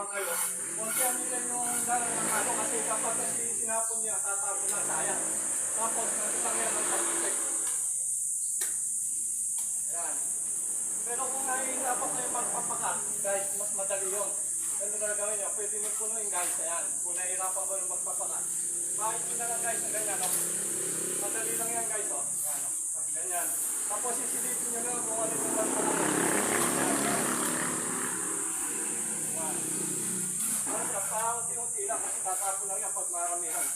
Baguhan kayo. Kuntihan nila yung dalang ng ano kasi kapag kasi sinapon niya, tatapon na sayang. Tapos, natutang yan ng pag-protect. Ayan. Pero kung nahihirapan kayo magpapakat, guys, mas madali yun. Ano na gawin niya? Pwede nyo punuin guys, ayan. Kung nahihirapan kayo magpapakat. Kahit nyo na lang guys, na ganyan, no? Madali lang yan guys, oh. Ayan, oh. Ganyan. Tapos isilipin nyo lang kung ano yung magpapakat. Ayan. Ano siya, paunti-unti lang kasi tatapon lang yan pag maramihan.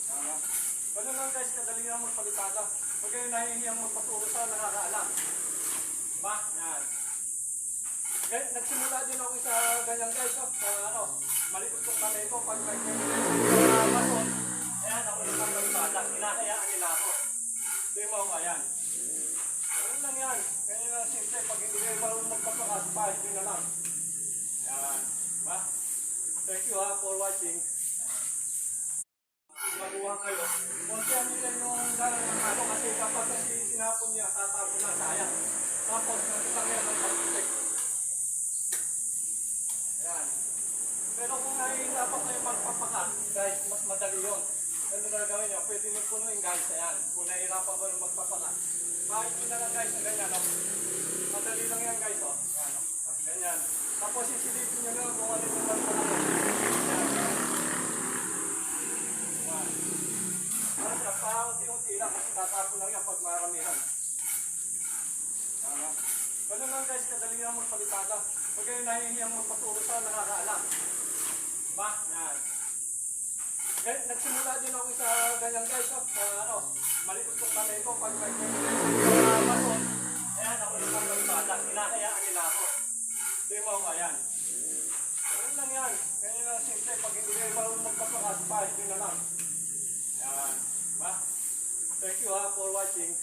Ayan. Ganun lang guys, kadali lang magpalitada. Huwag kayo nahihiyang magpaturo sa nakakaalam. Diba? Yan. Nagsimula din ako sa ganyan guys, oh, sa ano, malikot kong kamay ko pag may mason. Ayan, ako yung magpalitada. Hinahayaan nila ako. Ito yung mga ayan. Ganun lang yan. Ganyan lang simple. Pag hindi kayo marunong magpapakas, pahit nyo na lang. Ayan. Diba? Thank you ha for watching. Baguhan kayo. Kuntihan nila yung dalang ng ano kasi kapag kasi sinapon niya, tatapon na sayang. Tapos, natutang yan ng pag-protect. Ayan. Pero kung nahihirapan kayo magpapakat, guys, mas madali yun. Ano na gawin niyo? Pwede nyo punuin guys, ayan. Kung nahihirapan kayo magpapakat. Kahit nyo na lang guys, na ganyan, no? Madali lang yan guys, oh. Ayan, oh. Ganyan. Tapos, isilipin nyo lang kung ano yung magpapakat. Ano siya, paunti-unti lang kasi tatapon lang yan pag maramihan. Ganun lang guys, kadali lang magpalitada. Huwag kayo nahihiyang magpaturo sa nakakaalam. Diba? Yan. Nagsimula din ako sa ganyan guys, oh, sa ano, malikot kong kamay ko pag may mason. Ayan, ako yung magpalitada. Hinahayaan nila ako. Ito yung mga ayan. Ganun lang yan. Ganyan lang simple. Pag hindi kayo marunong magpapakas, pahit nyo na lang. Ayan. Diba? Thank you ha for watching.